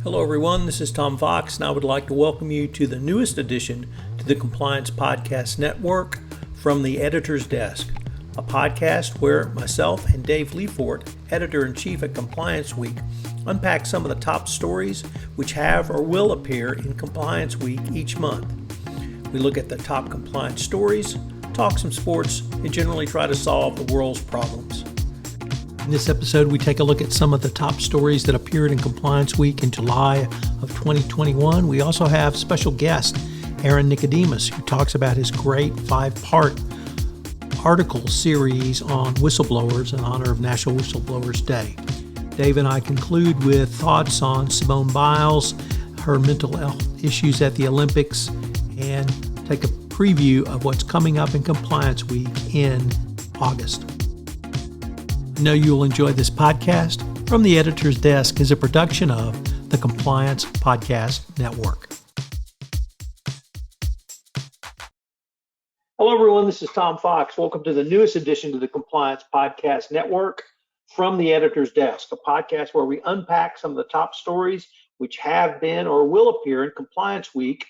Hello everyone, this is Tom Fox and I would like to welcome you to the newest addition to the Compliance Podcast Network, From the Editor's Desk, a podcast where myself and Dave Lefort, Editor-in-Chief at Compliance Week, unpack some of the top stories which have or will appear in Compliance Week each month. We look at the top compliance stories, talk some sports, and generally try to solve the world's problems. In this episode, we take a look at some of the top stories that appeared in Compliance Week in July of 2021. We also have special guest Aaron Nicodemus, who talks about his great 5-part article series on whistleblowers in honor of National Whistleblowers Day. Dave and I conclude with thoughts on Simon Biles, her mental health issues at the Olympics, and take a preview of what's coming up in Compliance Week in August. I know you'll enjoy this podcast. From the Editor's Desk is a production of the Compliance Podcast Network. Hello, everyone. This is Tom Fox. Welcome to the newest addition to the Compliance Podcast Network, From the Editor's Desk, a podcast where we unpack some of the top stories which have been or will appear in Compliance Week,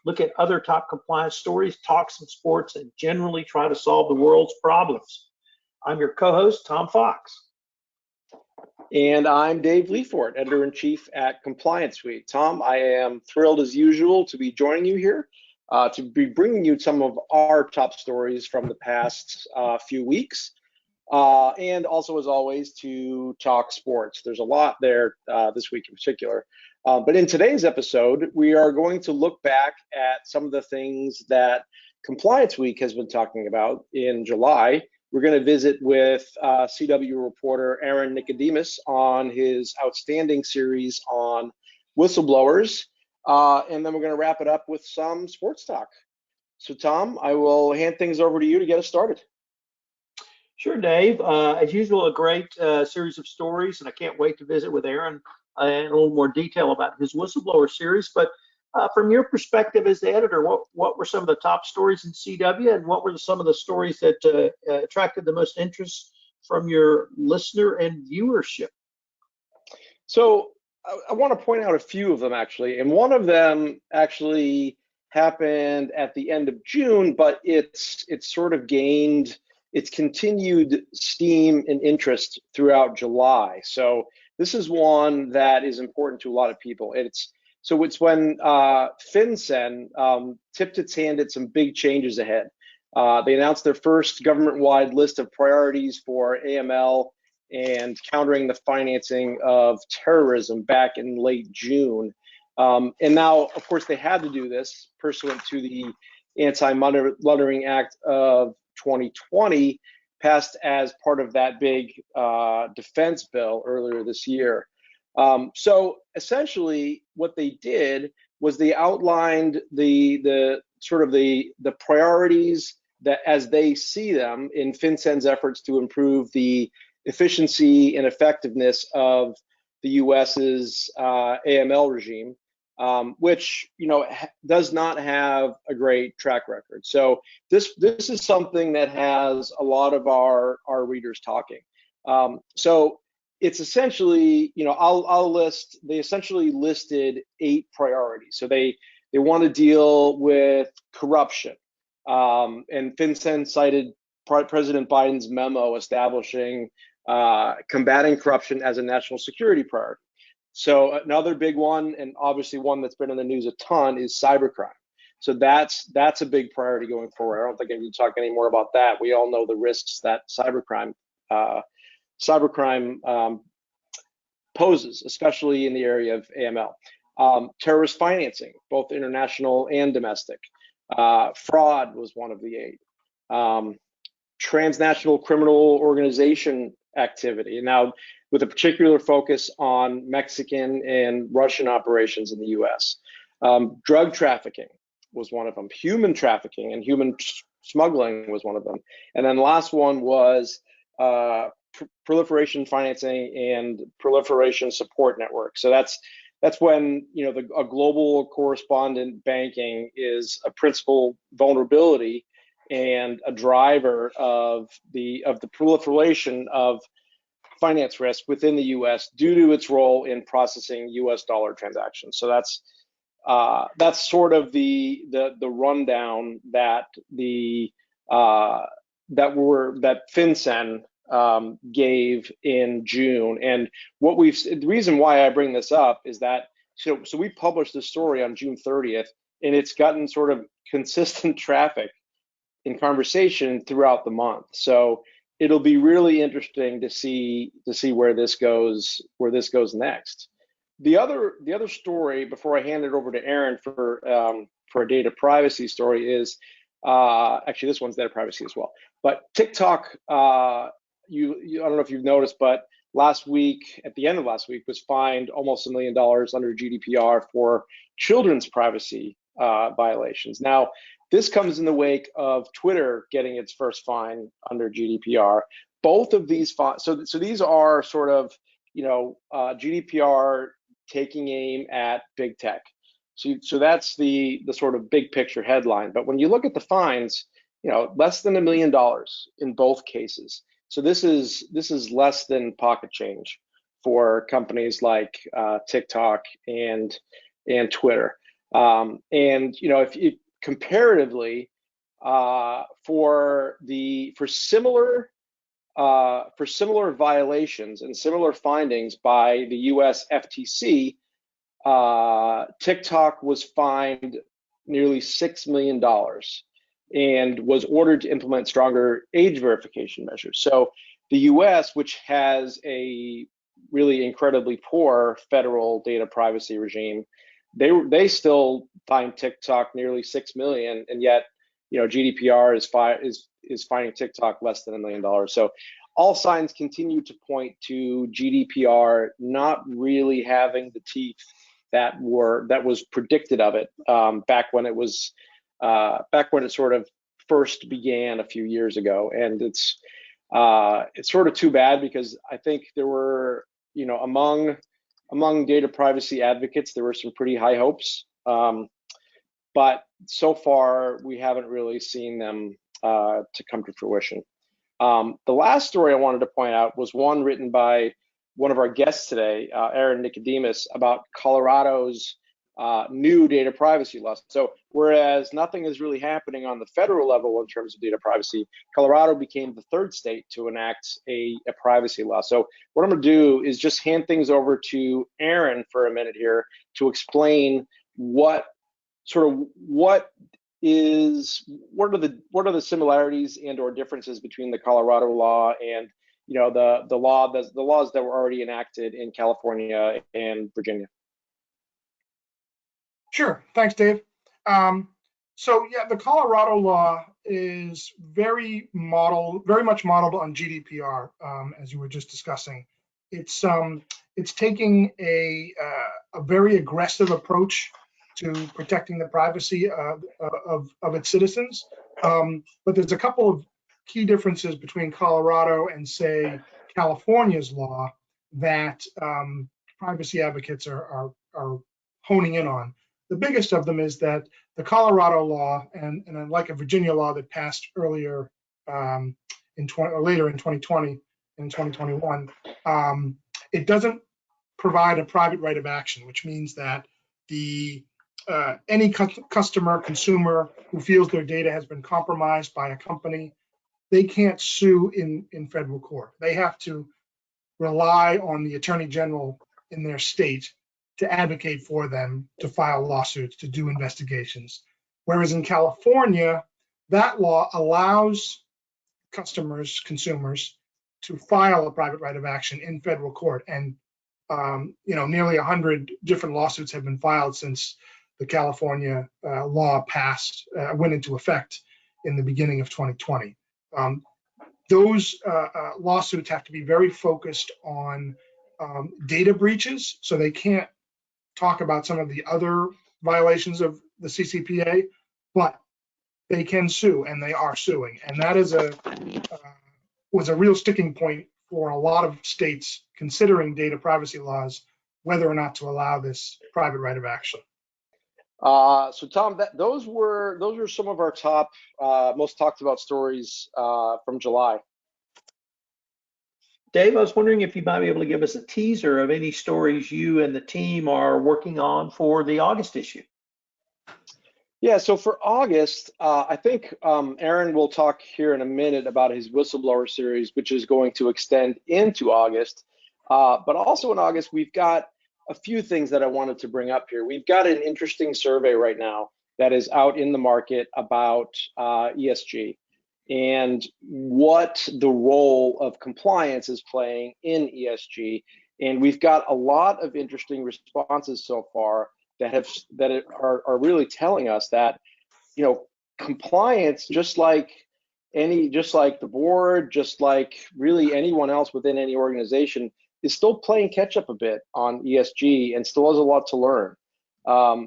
look at other top compliance stories, talk some sports, and generally try to solve the world's problems. I'm your co-host, Tom Fox. And I'm Dave Lefort, Editor-in-Chief at Compliance Week. Tom, I am thrilled as usual to be joining you here, to be bringing you some of our top stories from the past few weeks, and also, as always, to talk sports. There's a lot there this week in particular. But in today's episode, we are going to look back at some of the things that Compliance Week has been talking about in July. We're going to visit with CW reporter Aaron Nicodemus on his outstanding series on whistleblowers, and then we're going to wrap it up with some sports talk. So, Tom, I will hand things over to you to get us started. Sure, Dave. As usual, a great series of stories, and I can't wait to visit with Aaron in a little more detail about his whistleblower series. But from your perspective as the editor, what were some of the top stories in CW, and what were some of the stories that attracted the most interest from your listener and viewership? So I want to point out a few of them, actually, and one of them actually happened at the end of June, but it's sort of gained its continued steam and interest throughout July. So this is one that is important to a lot of people. It's when FinCEN tipped its hand at some big changes ahead. They announced their first government-wide list of priorities for AML and countering the financing of terrorism back in late June. And now, of course, they had to do this pursuant to the Anti-Money Laundering Act of 2020, passed as part of that big defense bill earlier this year. So essentially what they did was they outlined the priorities that as they see them in FinCEN's efforts to improve the efficiency and effectiveness of the US's AML regime, which does not have a great track record. So this is something that has a lot of our readers talking. So it's essentially, they essentially listed 8 priorities. So they want to deal with corruption. And FinCEN cited President Biden's memo establishing combating corruption as a national security priority. So another big one, and obviously one that's been in the news a ton, is cybercrime. So that's a big priority going forward. I don't think I need to talk any more about that. We all know the risks that cybercrime poses, especially in the area of AML. Terrorist financing, both international and domestic. Fraud was one of the 8. Transnational criminal organization activity. Now, with a particular focus on Mexican and Russian operations in the U.S. Drug trafficking was one of them. Human trafficking and human smuggling was one of them. And then the last one was proliferation financing and proliferation support network. So that's when a global correspondent banking is a principal vulnerability and a driver of the proliferation of finance risk within the U.S. due to its role in processing U.S. dollar transactions. So that's sort of the rundown that that FinCEN gave in June. And the reason why I bring this up is that so we published this story on June 30th, and it's gotten sort of consistent traffic in conversation throughout the month. So it'll be really interesting to see where this goes next. The other story before I hand it over to Aaron for a data privacy story is actually this one's data privacy as well. But TikTok, I don't know if you've noticed, but at the end of last week, was fined almost $1 million under GDPR for children's privacy violations. Now, this comes in the wake of Twitter getting its first fine under GDPR. Both of these fines, so these are sort of, GDPR taking aim at big tech. So that's the sort of big picture headline. But when you look at the fines, less than $1 million in both cases. So this is less than pocket change for companies like TikTok and Twitter. If comparatively for similar violations and similar findings by the U.S. FTC, TikTok was fined nearly $6 million and was ordered to implement stronger age verification measures. So the U.S., which has a really incredibly poor federal data privacy regime, they still fine TikTok nearly $6 million, and yet GDPR is fining TikTok less than $1 million. So all signs continue to point to GDPR not really having the teeth that was predicted of it back when it sort of first began a few years ago. And it's sort of too bad, because I think there were, among data privacy advocates, there were some pretty high hopes, but so far we haven't really seen them to come to fruition. The last story I wanted to point out was one written by one of our guests today, Aaron Nicodemus, about Colorado's new data privacy laws. So whereas nothing is really happening on the federal level in terms of data privacy, Colorado became the third state to enact a privacy law. So what I'm going to do is just hand things over to Aaron for a minute here to explain what are the similarities and or differences between the Colorado law and the laws that were already enacted in California and Virginia. Sure, thanks, Dave. So yeah, the Colorado law is very much modeled on GDPR, as you were just discussing. It's taking a very aggressive approach to protecting the privacy of its citizens. But there's a couple of key differences between Colorado and, say, California's law that privacy advocates are honing in on. The biggest of them is that the Colorado law, and unlike a Virginia law that passed earlier later in 2020 and 2021, it doesn't provide a private right of action, which means that any consumer who feels their data has been compromised by a company, they can't sue in federal court. They have to rely on the attorney general in their state to advocate for them, to file lawsuits, to do investigations. Whereas in California, that law allows consumers to file a private right of action in federal court. And nearly 100 different lawsuits have been filed since the California law went into effect in the beginning of 2020. Those lawsuits have to be very focused on data breaches, so they can't talk about some of the other violations of the CCPA, but they can sue, and they are suing. And that was a real sticking point for a lot of states considering data privacy laws, whether or not to allow this private right of action. So Tom, those were some of our top, most talked about stories from July. Dave, I was wondering if you might be able to give us a teaser of any stories you and the team are working on for the August issue. Yeah, so for August, I think Aaron will talk here in a minute about his Whistleblower series, which is going to extend into August. But also in August, we've got a few things that I wanted to bring up here. We've got an interesting survey right now that is out in the market about ESG and what the role of compliance is playing in ESG. And we've got a lot of interesting responses so far that are really telling us that, compliance, just like the board, just like really anyone else within any organization, is still playing catch up a bit on ESG and still has a lot to learn.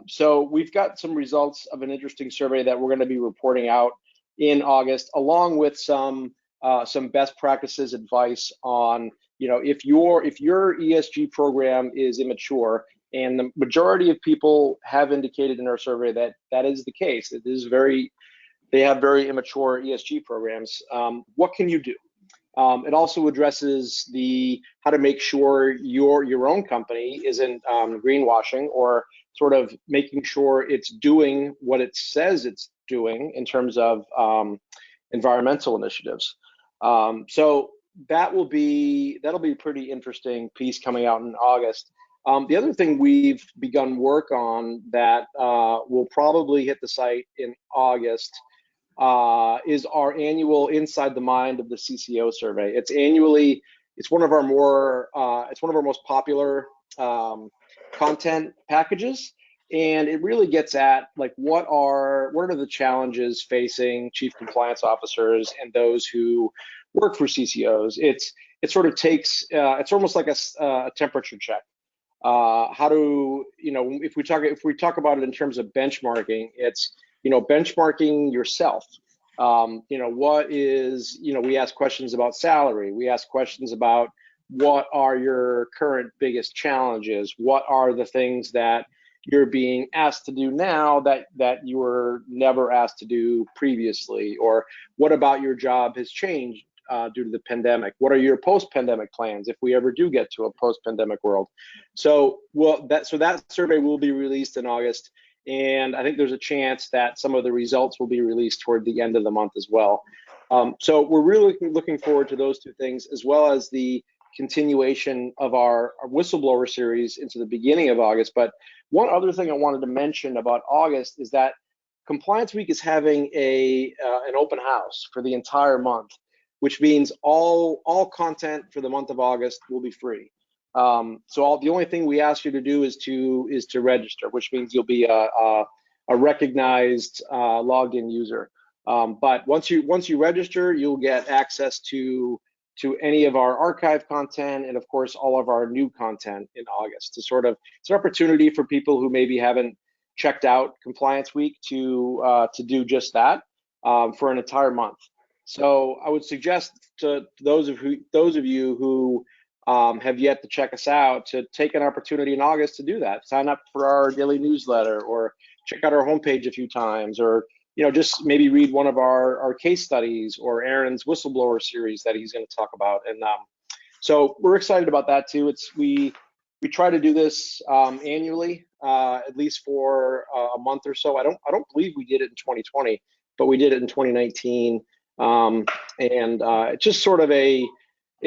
So we've got some results of an interesting survey that we're going to be reporting out in August, along with some best practices advice on, if your ESG program is immature, and the majority of people have indicated in our survey that that is the case. They have very immature ESG programs. What can you do? It also addresses how to make sure your own company isn't greenwashing or sort of making sure it's doing what it says it's doing in terms of environmental initiatives. So that'll be a pretty interesting piece coming out in August. The other thing we've begun work on that will probably hit the site in August is our annual Inside the Mind of the CCO survey. It's one of our most popular content packages, and it really gets at what are the challenges facing chief compliance officers and those who work for CCOs. It's almost like a temperature check. If we talk about it in terms of benchmarking, it's benchmarking yourself. We ask questions about salary. We ask questions about what are your current biggest challenges? What are the things that you're being asked to do now that you were never asked to do previously? Or what about your job has changed due to the pandemic? What are your post-pandemic plans if we ever do get to a post-pandemic world? So that survey will be released in August, and I think there's a chance that some of the results will be released toward the end of the month as well. So we're really looking forward to those two things, as well as the continuation of our Whistleblower series into the beginning of August. But one other thing I wanted to mention about August is that Compliance Week is having an open house for the entire month, which means all content for the month of August will be free. So the only thing we ask you to do is to register, which means you'll be a recognized logged in user. But once you register, you'll get access to any of our archive content and of course all of our new content in August. It's an opportunity for people who maybe haven't checked out Compliance Week to do just that for an entire month. So I would suggest to those of you who have yet to check us out to take an opportunity in August to do that. Sign up for our daily newsletter, or check out our homepage a few times, or just maybe read one of our case studies or Aaron's Whistleblower series that he's going to talk about. And so we're excited about that too. We try to do this annually, at least for a month or so. I don't believe we did it in 2020, but we did it in 2019. It's just sort of an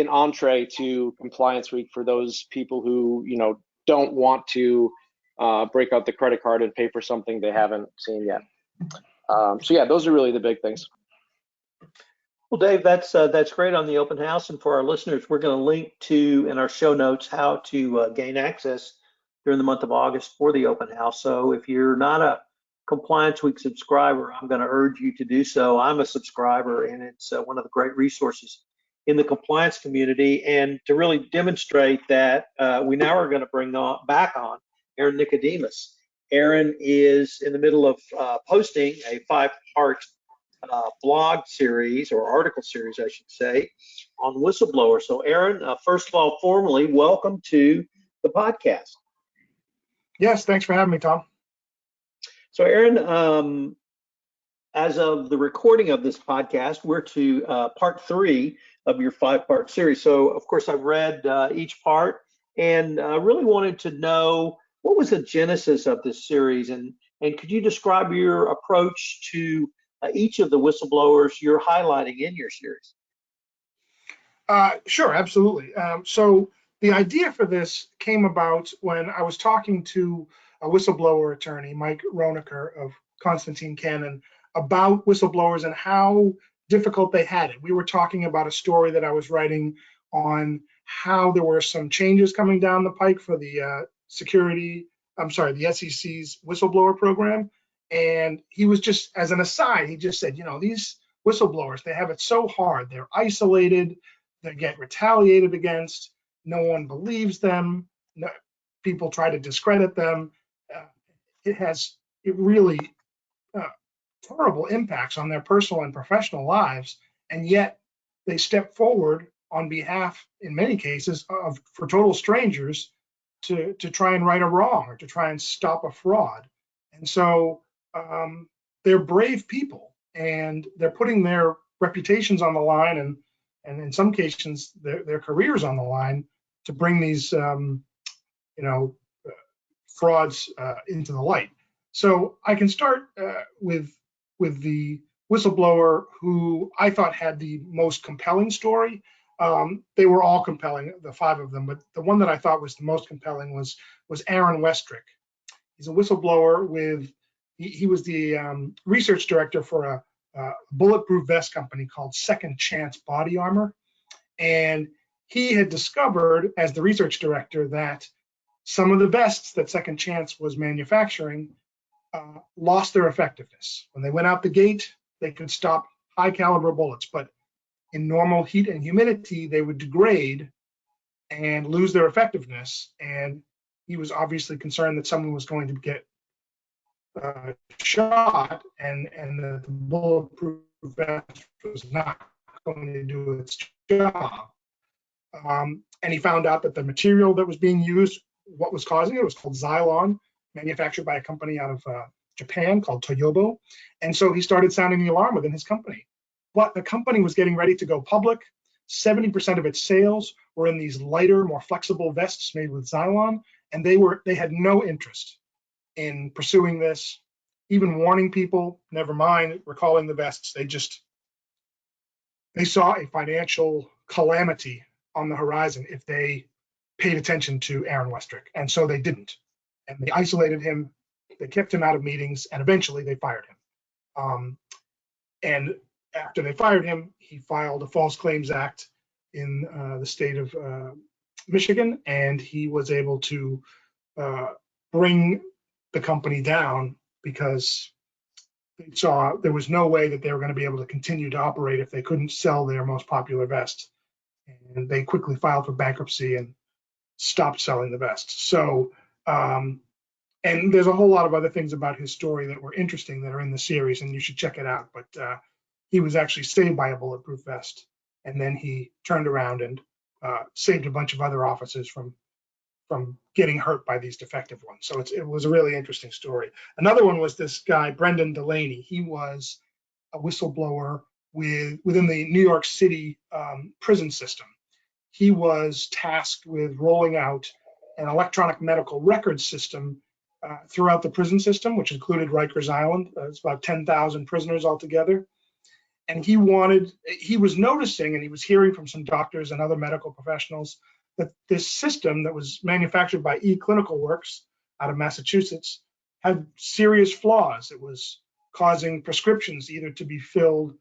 entree to Compliance Week for those people who don't want to break out the credit card and pay for something they haven't seen yet. So yeah, those are really the big things. Well, Dave, that's great on the open house, and for our listeners, we're going to link to in our show notes how to gain access during the month of August for the open house. So if you're not a Compliance Week subscriber, I'm going to urge you to do so. I'm a subscriber, and it's one of the great resources in the compliance community. And to really demonstrate that, we now are going to bring back on Aaron Nicodemus. Aaron is in the middle of posting a 5-part blog series, or article series, I should say, on Whistleblower. So Aaron, first of all, formally, welcome to the podcast. Yes, thanks for having me, Tom. So Aaron, as of the recording of this podcast, we're to part 3 of your 5-part series. So, of course, I've read each part and really wanted to know what was the genesis of this series, and could you describe your approach to each of the whistleblowers you're highlighting in your series? Sure, absolutely. So the idea for this came about when I was talking to a whistleblower attorney, Mike Ronacher of Constantine Cannon, about whistleblowers and how difficult they had it. We were talking about a story that I was writing on how there were some changes coming down the pike for the the SEC's whistleblower program. And he was just, as an aside, he just said, these whistleblowers, they have it so hard. They're isolated. They get retaliated against. No one believes them. No, people try to discredit them. It really terrible impacts on their personal and professional lives, and yet they step forward on behalf, in many cases, for total strangers to try and right a wrong or to try and stop a fraud. And so they're brave people, and they're putting their reputations on the line, and in some cases their careers on the line to bring these frauds into the light. So I can start with the whistleblower who I thought had the most compelling story. They were all compelling, the 5 of them, but the one that I thought was the most compelling was Aaron Westrick. He's a whistleblower he was the research director for a bulletproof vest company called Second Chance Body Armor. And he had discovered, as the research director, that some of the vests that Second Chance was manufacturing lost their effectiveness. When they went out the gate, they could stop high caliber bullets, but in normal heat and humidity, they would degrade and lose their effectiveness. And he was obviously concerned that someone was going to get shot, and the bulletproof vest was not going to do its job. And he found out that the material that was being used, what was causing it, was called Xylon, manufactured by a company out of Japan called Toyobo. And so he started sounding the alarm within his company. But the company was getting ready to go public. 70% of its sales were in these lighter, more flexible vests made with Xylon, and they had no interest in pursuing this, even warning people, never mind recalling the vests. They saw a financial calamity on the horizon if they paid attention to Aaron Westrick. And so they didn't. And they isolated him, they kept him out of meetings, and eventually they fired him. And after they fired him, he filed a False Claims Act in the state of Michigan, and he was able to bring the company down because they saw there was no way that they were going to be able to continue to operate if they couldn't sell their most popular vest. And they quickly filed for bankruptcy and stopped selling the vest. So, and there's a whole lot of other things about his story that were interesting that are in the series, and you should check it out. But he was actually saved by a bulletproof vest, and then he turned around and saved a bunch of other officers from getting hurt by these defective ones. So it was a really interesting story. Another one was this guy, Brendan Delaney. He was a whistleblower within the New York City prison system. He was tasked with rolling out an electronic medical record system throughout the prison system, which included Rikers Island. It's about 10,000 prisoners altogether. And he was noticing, and he was hearing from some doctors and other medical professionals, that this system that was manufactured by eClinical Works out of Massachusetts had serious flaws. It was causing prescriptions either to be filled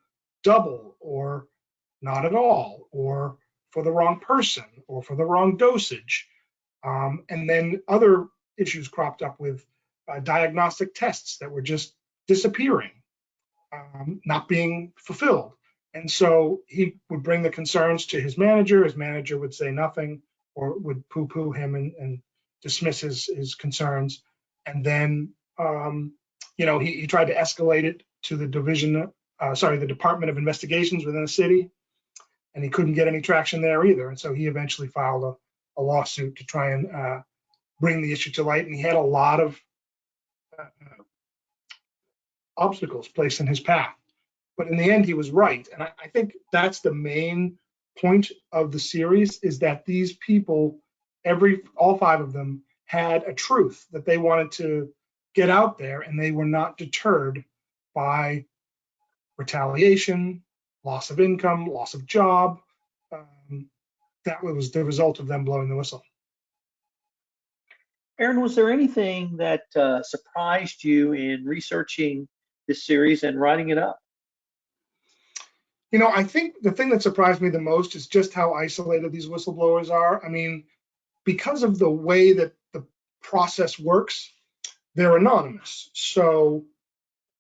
double or not at all, or for the wrong person, or for the wrong dosage. And then other issues cropped up with diagnostic tests that were just disappearing, not being fulfilled. And so he would bring the concerns to his manager. His manager would say nothing or would poo-poo him and dismiss his concerns. And then, he tried to escalate it to the the Department of Investigations within the city, and he couldn't get any traction there either. And so he eventually filed a lawsuit to try and bring the issue to light. And he had a lot of obstacles placed in his path. But in the end, he was right. And I think that's the main point of the series, is that these people, all five of them, had a truth that they wanted to get out there, and they were not deterred by retaliation, loss of income, loss of job. That was the result of them blowing the whistle. Aaron, was there anything that surprised you in researching this series and writing it up? I think the thing that surprised me the most is just how isolated these whistleblowers are. I mean, because of the way that the process works, they're anonymous. So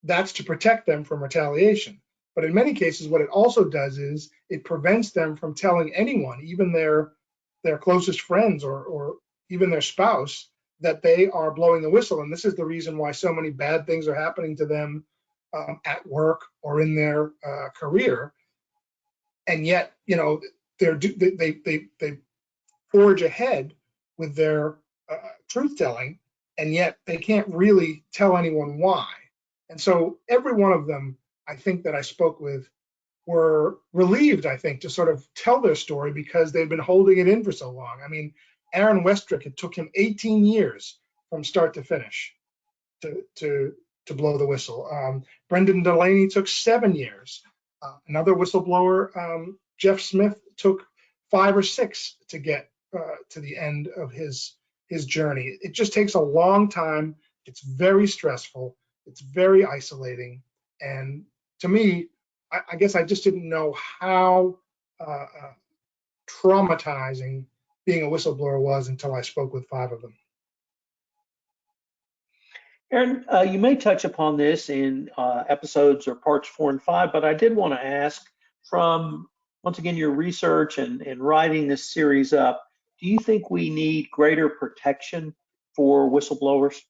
that's to protect them from retaliation. But in many cases, what it also does is it prevents them from telling anyone, even their closest friends or even their spouse, that they are blowing the whistle. And this is the reason why so many bad things are happening to them at work or in their career. And yet, they forge ahead with their truth telling, and yet they can't really tell anyone why. And so every one of them, I think, that I spoke with were relieved, I think, to sort of tell their story because they'd been holding it in for so long. I mean, Aaron Westrick, it took him 18 years from start to finish to blow the whistle. Brendan Delaney took 7 years. Another whistleblower, Jeff Smith, took 5 or 6 to get to the end of his journey. It just takes a long time. It's very stressful. It's very isolating. And to me, I guess I just didn't know how traumatizing being a whistleblower was until I spoke with 5 of them. Aaron, you may touch upon this in episodes or parts 4 and 5, but I did want to ask, from, once again, your research and writing this series up, do you think we need greater protection for whistleblowers?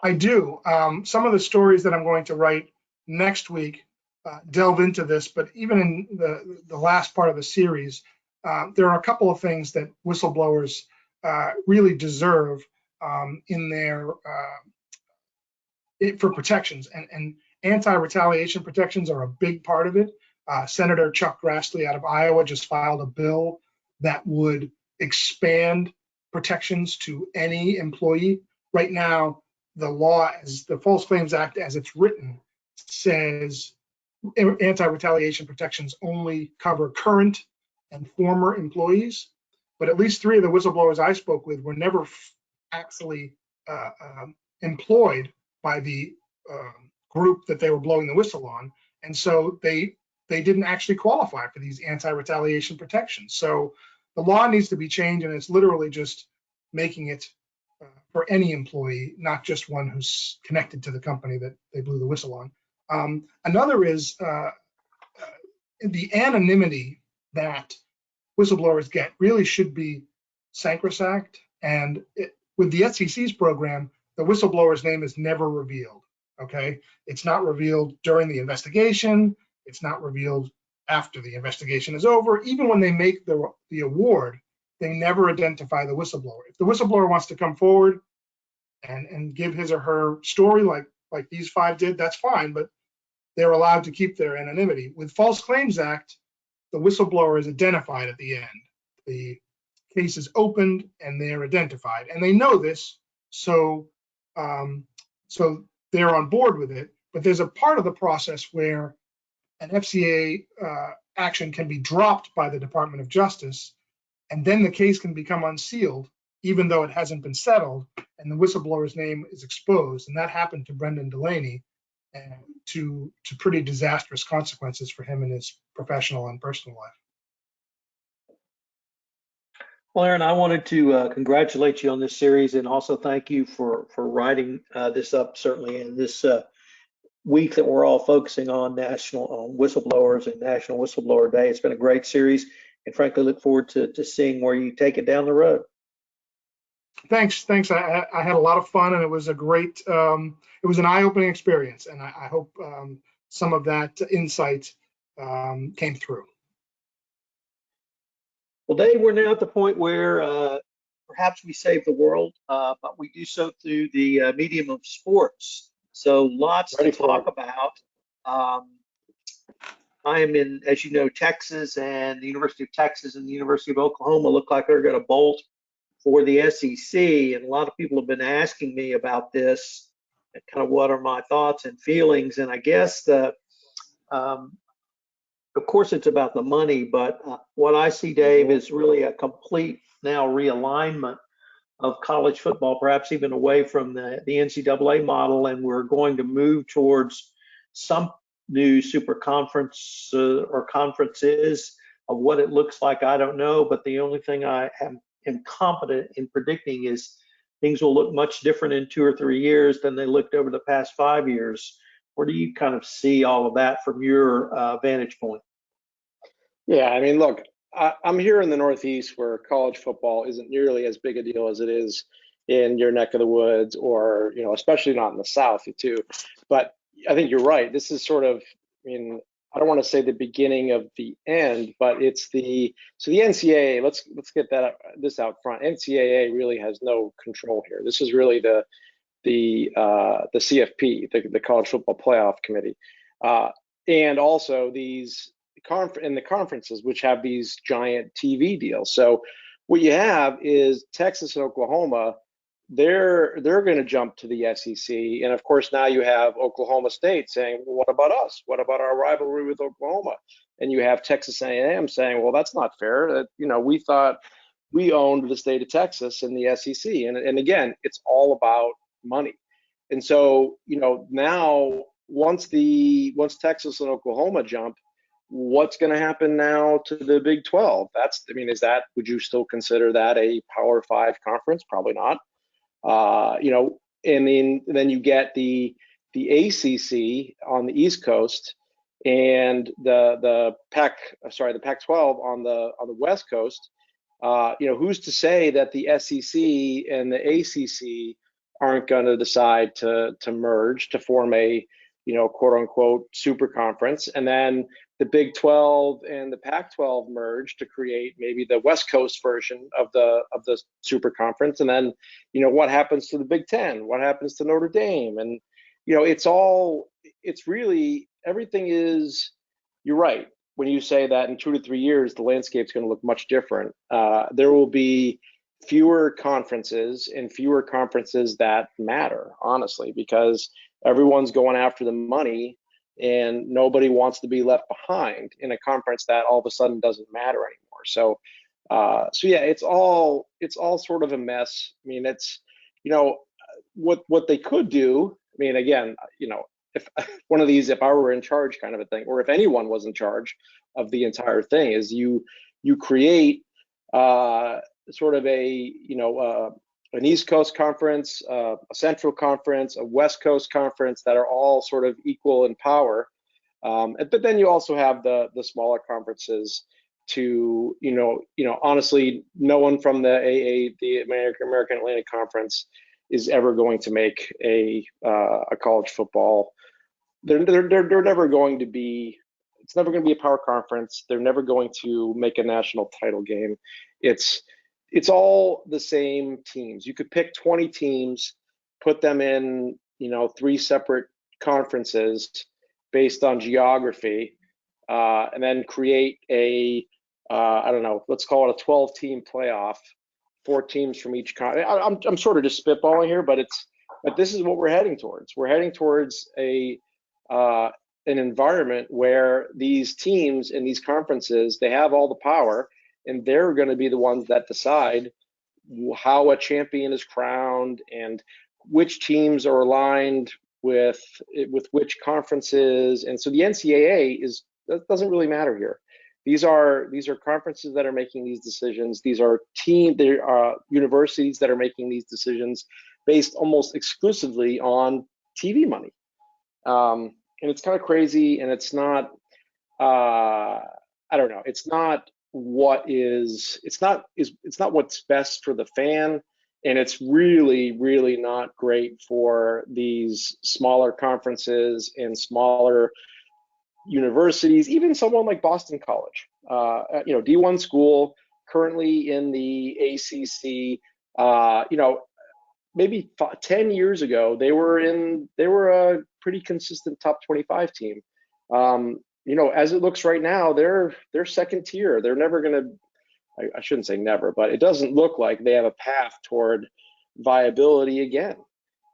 I do. Some of the stories that I'm going to write next week delve into this, but even in the last part of the series, there are a couple of things that whistleblowers really deserve in their for protections, and anti-retaliation protections are a big part of it. Senator Chuck Grassley out of Iowa just filed a bill that would expand protections to any employee. Right now, the law, as the False Claims Act as it's written, says anti-retaliation protections only cover current and former employees, but at least 3 of the whistleblowers I spoke with were never actually employed by the group that they were blowing the whistle on, and so they didn't actually qualify for these anti-retaliation protections. So the law needs to be changed, and it's literally just making it for any employee, not just one who's connected to the company that they blew the whistle on. Another is the anonymity that whistleblowers get really should be sacrosanct, and with the SEC's program, the whistleblower's name is never revealed, okay? It's not revealed during the investigation. It's not revealed after the investigation is over. Even when they make the award, they never identify the whistleblower. If the whistleblower wants to come forward and give his or her story like these 5 did, that's fine, but they're allowed to keep their anonymity. With False Claims Act, the whistleblower is identified at the end. The case is opened and they're identified, and they know this, so they're on board with it. But there's a part of the process where an FCA action can be dropped by the Department of Justice, and then the case can become unsealed, even though it hasn't been settled, and the whistleblower's name is exposed. And that happened to Brendan Delaney, and to pretty disastrous consequences for him in his professional and personal life. Well, Aaron, I wanted to congratulate you on this series and also thank you for writing this up, certainly in this week that we're all focusing on whistleblowers and National Whistleblower Day. It's been a great series, and frankly, look forward to seeing where you take it down the road. Thanks. I had a lot of fun, and it was a great, it was an eye-opening experience, and I hope some of that insight came through. Well, Dave, we're now at the point where perhaps we save the world, but we do so through the medium of sports. So lots to Ready for talk it. about. I am in, as you know, Texas, and the University of Texas and the University of Oklahoma look like they're going to bolt for the SEC. And a lot of people have been asking me about this and kind of what are my thoughts and feelings. And I guess of course, it's about the money, but what I see, Dave, is really a complete now realignment of college football, perhaps even away from the NCAA model, and we're going to move towards some new super conference or conferences. Of what it looks like, I don't know, but the only thing I am confident in predicting is things will look much different in 2 or 3 years than they looked over the past 5 years. Where do you kind of see all of that from your vantage point? Yeah, I mean, look, I'm here in the Northeast where college football isn't nearly as big a deal as it is in your neck of the woods, or, you know, especially not in the South too. But I think you're right. This is sort of, I mean, I don't want to say the beginning of the end, but it's the NCAA. Let's get this out front. NCAA really has no control here. This is really the CFP, the College Football Playoff Committee, and also these the conferences, which have these giant TV deals. So what you have is Texas and Oklahoma. They're going to jump to the SEC, and of course now you have Oklahoma State saying, well, "What about us? What about our rivalry with Oklahoma?" And you have Texas A&M saying, "Well, that's not fair. You know, we thought we owned the state of Texas and the SEC." And again, it's all about money. And so, you know, now once Texas and Oklahoma jump, what's going to happen now to the Big 12? I mean, would you still consider that a Power 5 conference? Probably not. You know, and then you get the ACC on the East Coast and the Pac-12 on the West Coast. You know, who's to say that the SEC and the ACC aren't going to decide to merge to form a, you know, quote unquote super conference, and then the Big 12 and the Pac-12 merge to create maybe the West Coast version of the super conference. And then, you know, what happens to the Big 10? What happens to Notre Dame? And, you know, it's really, everything is, you're right. When you say that in 2 to 3 years, the landscape's going to look much different. There will be fewer conferences and fewer conferences that matter, honestly, because everyone's going after the money and nobody wants to be left behind in a conference that all of a sudden doesn't matter anymore. So yeah, it's all sort of a mess. I mean, it's, you know, what they could do. I mean, again, you know, if one of these, if I were in charge kind of a thing, or if anyone was in charge of the entire thing, is you create sort of a, you know, an East Coast conference, a Central conference, a West Coast conference that are all sort of equal in power. But then you also have the smaller conferences to, you know, honestly, no one from the American Atlantic Conference is ever going to make a college football. They're never going to be. It's never going to be a power conference. They're never going to make a national title game. It's all the same teams. You could pick 20 teams, put them in, you know, 3 separate conferences based on geography, and then create a, I don't know, let's call it a 12-team playoff, 4 teams from each I'm sort of just spitballing here, but this is what we're heading towards. We're heading towards an environment where these teams in these conferences, they have all the power, and they're going to be the ones that decide how a champion is crowned and which teams are aligned with which conferences. And so the NCAA doesn't really matter here. These are conferences that are making these decisions. These are universities that are making these decisions based almost exclusively on TV money. And it's kind of crazy, and it's not, I don't know, it's not what's best for the fan, and it's really not great for these smaller conferences and smaller universities, even someone like Boston College, you know, D1 school, currently in the ACC, you know, maybe 10 years ago, they were a pretty consistent top 25 team. As it looks right now, they're second tier. They're never going to, I shouldn't say never, but it doesn't look like they have a path toward viability again.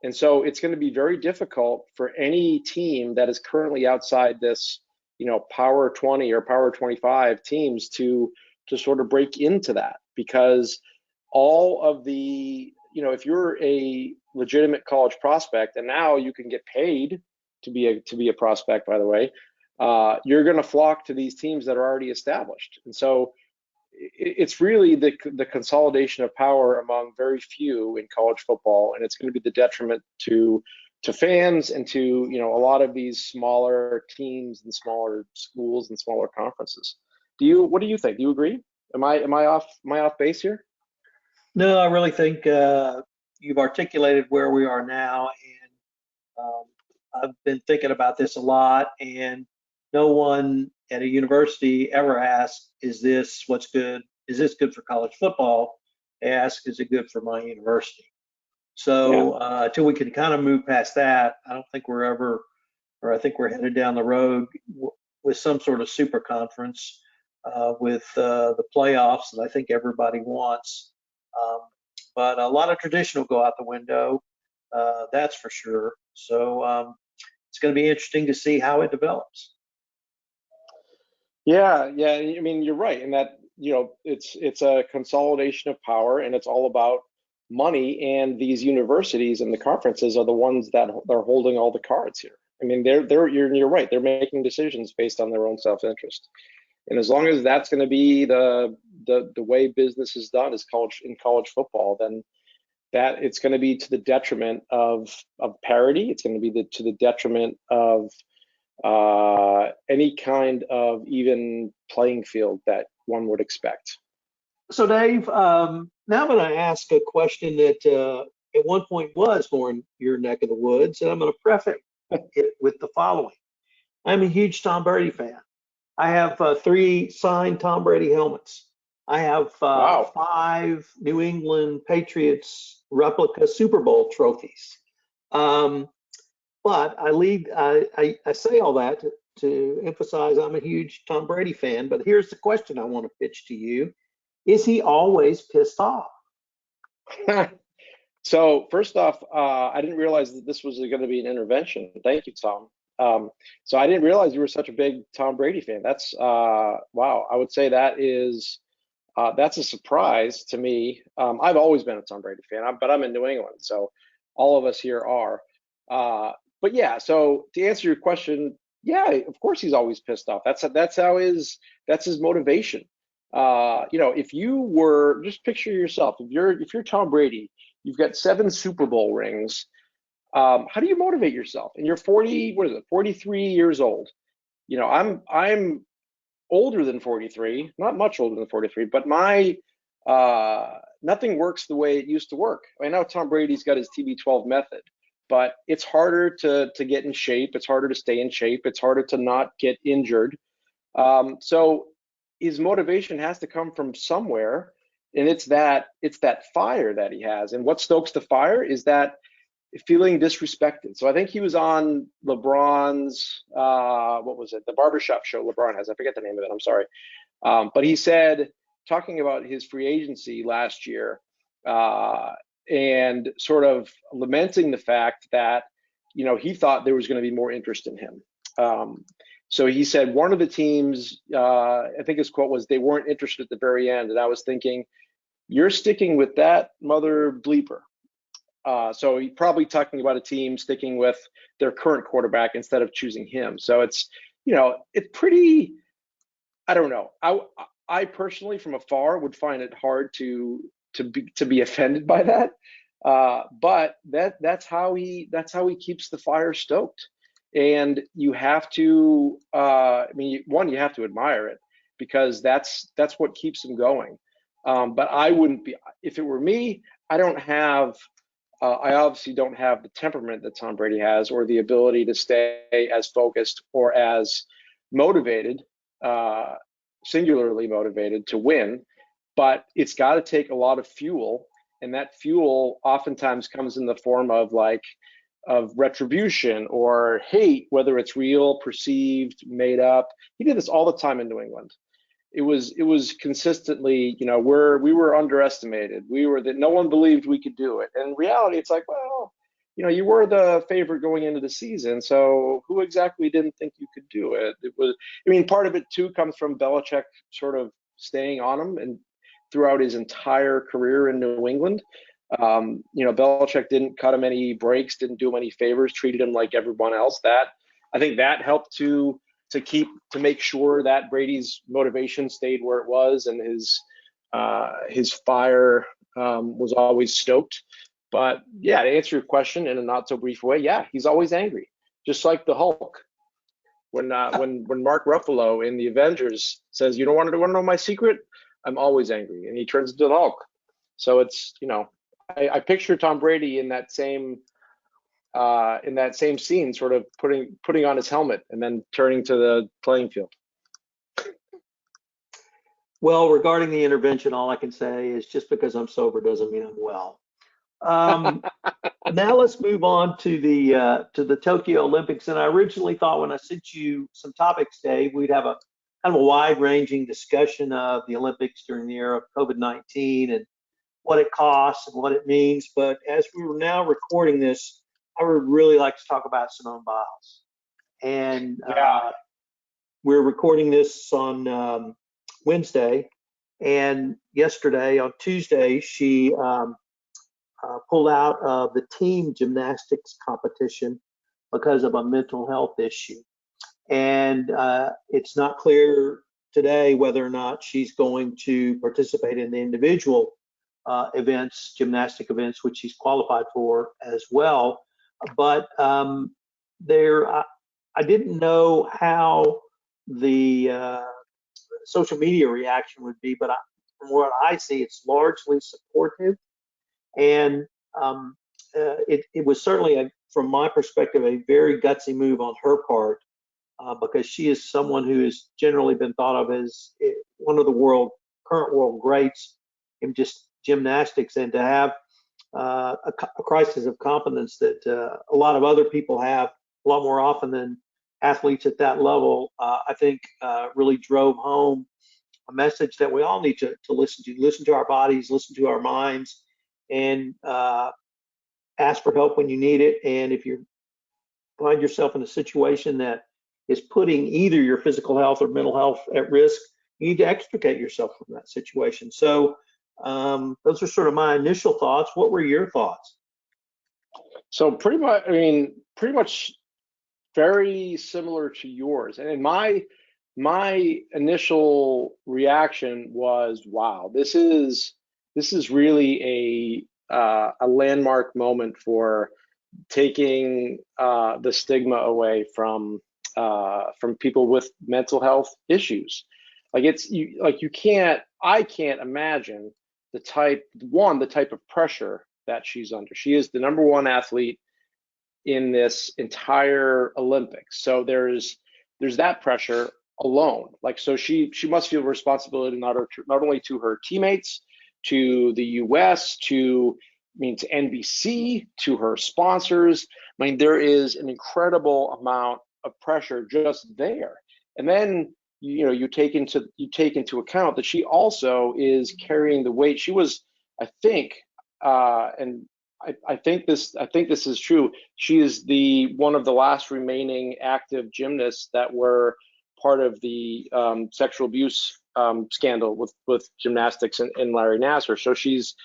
And so it's going to be very difficult for any team that is currently outside this, power 20 or power 25 teams to sort of break into that, because all of the, if you're a legitimate college prospect, and now you can get paid to be a prospect, by the way, you're going to flock to these teams that are already established. And so it's really the consolidation of power among very few in college football, and it's going to be the detriment to fans and to a lot of these smaller teams and smaller schools and smaller conferences. What do you think? Do you agree? Am I off base here? No, I really think you've articulated where we are now, and I've been thinking about this a lot, and no one at a university ever asks, is this what's good? Is this good for college football? They ask, is it good for my university? So until we can kind of move past that, I don't think I think we're headed down the road with some sort of super conference with the playoffs that I think everybody wants. But a lot of tradition will go out the window, that's for sure. So it's going to be interesting to see how it develops. Yeah. I mean, you're right in that it's a consolidation of power, and it's all about money. And these universities and the conferences are the ones that are holding all the cards here. I mean, you're right. They're making decisions based on their own self-interest. And as long as that's going to be the way business is done in college football, then that it's going to be to the detriment of parity. It's going to be to the detriment of any kind of even playing field that one would expect. So Dave, now I'm going to ask a question that at one point was more in your neck of the woods, and I'm going to preface it with the following. I'm a huge Tom Brady fan. I have 3 signed Tom Brady helmets. I have Wow. 5 New England Patriots replica Super Bowl trophies. But I say all that to emphasize I'm a huge Tom Brady fan. But here's the question I want to pitch to you. Is he always pissed off? So first off, I didn't realize that this was going to be an intervention. Thank you, Tom. So I didn't realize you were such a big Tom Brady fan. That's wow. I would say that's a surprise to me. I've always been a Tom Brady fan, but I'm in New England, so all of us here are. But yeah, so to answer your question, yeah, of course he's always pissed off. That's his motivation. If you were, just picture yourself, if you're Tom Brady, you've got 7 Super Bowl rings. How do you motivate yourself? And you're 43 years old. I'm older than 43, not much older than 43, but my nothing works the way it used to work. I know Tom Brady's got his TB12 method, but it's harder to get in shape. It's harder to stay in shape. It's harder to not get injured. So his motivation has to come from somewhere, and it's that fire that he has. And what stokes the fire is that feeling disrespected. So I think he was on LeBron's what was it, the barbershop show LeBron has, I forget the name of it, I'm sorry, but he said, talking about his free agency last year, and sort of lamenting the fact that he thought there was going to be more interest in him. So he said one of the teams, I think his quote was, they weren't interested at the very end. And I was thinking, you're sticking with that mother bleeper. So he's probably talking about a team sticking with their current quarterback instead of choosing him. So it's pretty, I don't know. I personally from afar would find it hard to be offended by that. But that's how he keeps the fire stoked. And you have to, you have to admire it, because that's what keeps him going. But I wouldn't be, if it were me, I obviously don't have the temperament that Tom Brady has, or the ability to stay as focused or as motivated, singularly motivated to win. But it's got to take a lot of fuel and that fuel oftentimes comes in the form of retribution or hate, whether it's real, perceived, made up. He did this all the time in New England. It was consistently, we were underestimated. That no one believed we could do it. And in reality, it's like, well, you were the favorite going into the season, so who exactly didn't think you could do it? Part of it too comes from Belichick sort of staying on him and throughout his entire career in New England. Belichick didn't cut him any breaks, didn't do him any favors, treated him like everyone else. I think that helped to make sure that Brady's motivation stayed where it was, and his fire was always stoked. But yeah, to answer your question in a not so brief way, yeah, he's always angry, just like the Hulk. When Mark Ruffalo in the Avengers says, "You don't want to know my secret? I'm always angry," and he turns into the Hulk. So it's I picture Tom Brady in that same scene, sort of putting on his helmet and then turning to the playing field. Well, regarding the intervention, all I can say is just because I'm sober doesn't mean I'm well. Now let's move on to the Tokyo Olympics. And I originally thought when I sent you some topics, Dave, we'd have a kind of a wide-ranging discussion of the Olympics during the era of COVID-19 and what it costs and what it means. But as we were now recording this, I would really like to talk about Simone Biles. And we're recording this on Wednesday, and yesterday on Tuesday she pulled out of the team gymnastics competition because of a mental health issue. And it's not clear today whether or not she's going to participate in the individual gymnastic events, which she's qualified for as well. But I didn't know how the social media reaction would be, but from what I see, it's largely supportive. And it was certainly, from my perspective, a very gutsy move on her part, because she is someone who has generally been thought of as one of the current world greats in just gymnastics, and to have a crisis of confidence that a lot of other people have a lot more often than athletes at that level, I think really drove home a message that we all need to listen to our bodies, listen to our minds, and ask for help when you need it. And if you find yourself in a situation that is putting either your physical health or mental health at risk, you need to extricate yourself from that situation. So those are sort of my initial thoughts. What were your thoughts? So pretty much very similar to yours. And my initial reaction was, wow, this is really a landmark moment for taking the stigma away from people with mental health issues. I can't imagine the type of pressure that she's under. She is the number one athlete in this entire Olympics. So there's that pressure alone. So she must feel responsibility not only to her teammates, to the US, to NBC, to her sponsors. There is an incredible amount of pressure just there. And then you take into account that she also is carrying the weight. She was, I think, and I think this is true. She is one of the last remaining active gymnasts that were part of the sexual abuse scandal with gymnastics and Larry Nassar. So she's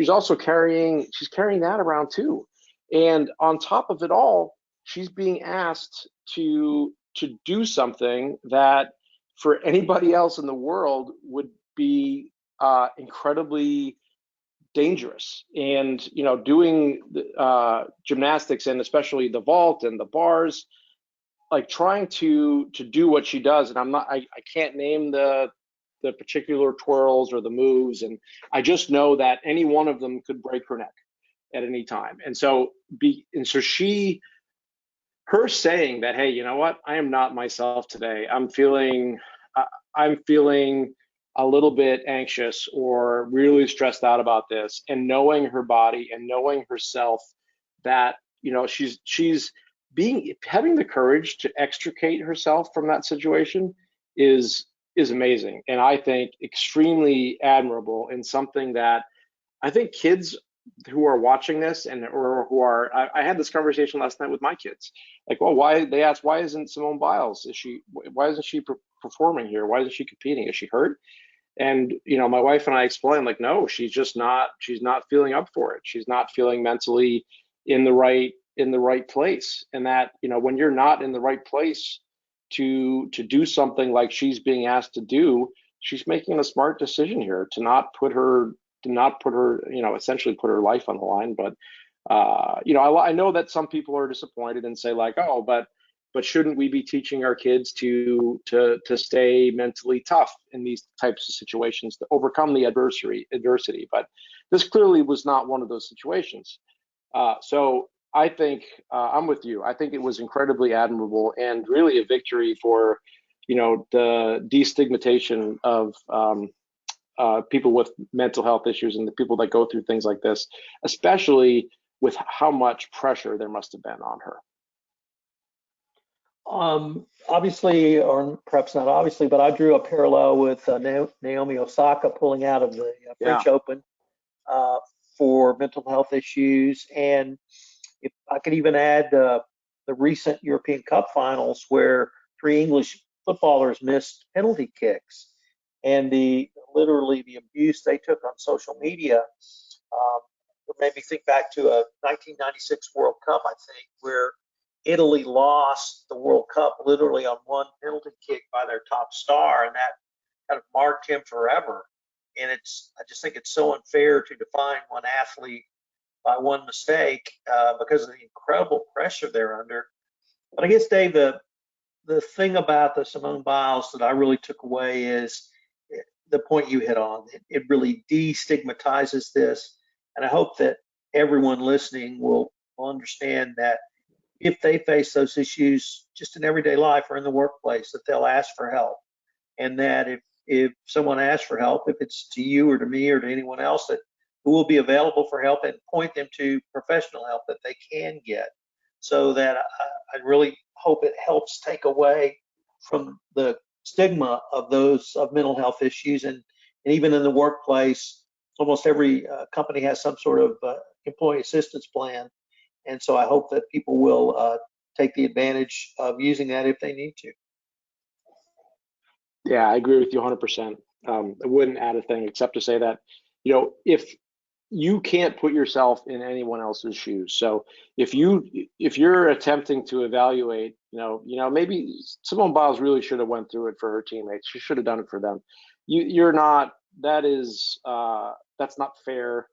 also carrying that around too. And on top of it all, she's being asked to do something that for anybody else in the world would be incredibly dangerous. And doing gymnastics, and especially the vault and the bars, trying to do what she does, and I can't name the particular twirls or the moves, and I just know that any one of them could break her neck at any time. And so her saying that, hey, you know what, I am not myself today. I'm feeling a little bit anxious or really stressed out about this, and knowing her body and knowing herself, that she's having the courage to extricate herself from that situation is amazing, and I think extremely admirable, and something that I think kids who are watching this or who are, I had this conversation last night with my kids, like, well, they asked, why isn't Simone Biles, why isn't she performing here? Why isn't she competing? Is she hurt? And my wife and I explained, like, no, she's not feeling up for it. She's not feeling mentally in the right place. And that, when you're not in the right place to do something like she's being asked to do, she's making a smart decision here to not put her, essentially put her life on the line. But I know that some people are disappointed and say, like, oh, but shouldn't we be teaching our kids to stay mentally tough in these types of situations, to overcome the adversity? But this clearly was not one of those situations. So I think I'm with you. I think it was incredibly admirable and really a victory for, the destigmatization of people with mental health issues and the people that go through things like this, especially with how much pressure there must have been on her. Obviously, or perhaps not obviously, but I drew a parallel with Naomi Osaka pulling out of the French Open for mental health issues. And if I could even add the recent European Cup finals where 3 English footballers missed penalty kicks, and literally the abuse they took on social media. It made me think back to a 1996 World Cup, I think, where Italy lost the World Cup literally on one penalty kick by their top star, and that kind of marked him forever. And I just think it's so unfair to define one athlete by one mistake because of the incredible pressure they're under. But I guess, Dave, the thing about the Simone Biles that I really took away is the point you hit on. It really destigmatizes this, and I hope that everyone listening will understand that if they face those issues just in everyday life or in the workplace, that they'll ask for help. And that if someone asks for help, if it's to you or to me or to anyone else, that who will be available for help and point them to professional help that they can get. So that I really hope it helps take away from the stigma of mental health issues. And even in the workplace, almost every company has some sort of employee assistance plan. And so I hope that people will take the advantage of using that if they need to. Yeah, I agree with you 100%. I wouldn't add a thing except to say that, if you can't put yourself in anyone else's shoes. So if you're attempting to evaluate, maybe Simone Biles really should have went through it for her teammates. She should have done it for them. You're not. That's not fair.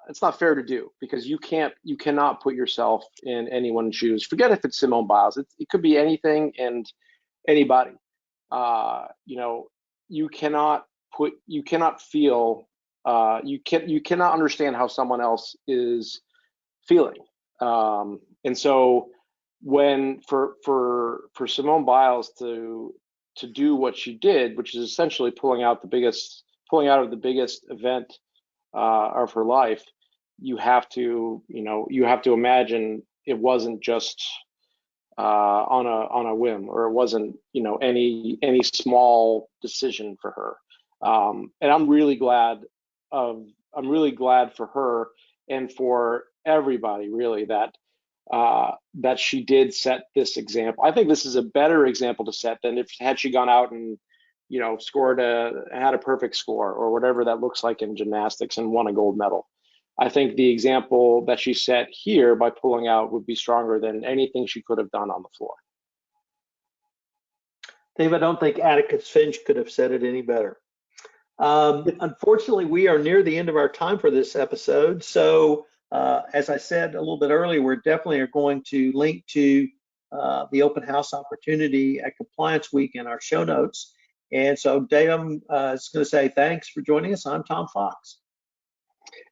It's not fair to do, because you cannot put yourself in anyone's shoes. Forget if it's Simone Biles. It could be anything and anybody. You cannot feel. You cannot understand how someone else is feeling. And so when for Simone Biles to do what she did, which is essentially pulling out of the biggest event of her life, you have to imagine it wasn't just on a whim, or it wasn't any small decision for her. And I'm really glad for her and for everybody, really, that she did set this example. I think this is a better example to set than had she gone out and had a perfect score or whatever that looks like in gymnastics and won a gold medal. I think the example that she set here by pulling out would be stronger than anything she could have done on the floor. Dave, I don't think Atticus Finch could have said it any better. Unfortunately, we are near the end of our time for this episode. So as I said a little bit earlier, we're definitely are going to link to the open house opportunity at Compliance Week in our show notes. And so, Dave, I'm just going to say thanks for joining us. I'm Tom Fox.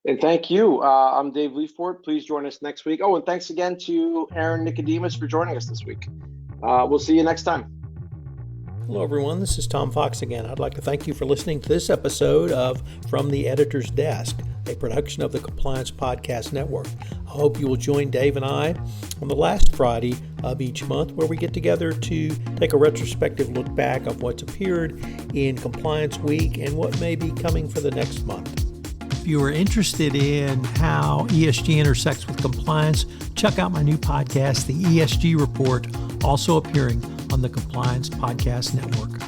And thank you. I'm Dave Lefort. Please join us next week. Oh, and thanks again to Aaron Nicodemus for joining us this week. We'll see you next time. Hello, everyone. This is Tom Fox again. I'd like to thank you for listening to this episode of From the Editor's Desk, a production of the Compliance Podcast Network. I hope you will join Dave and I on the last Friday of each month, where we get together to take a retrospective look back of what's appeared in Compliance Week and what may be coming for the next month. If you are interested in how ESG intersects with compliance, check out my new podcast, The ESG Report, also appearing on the Compliance Podcast Network.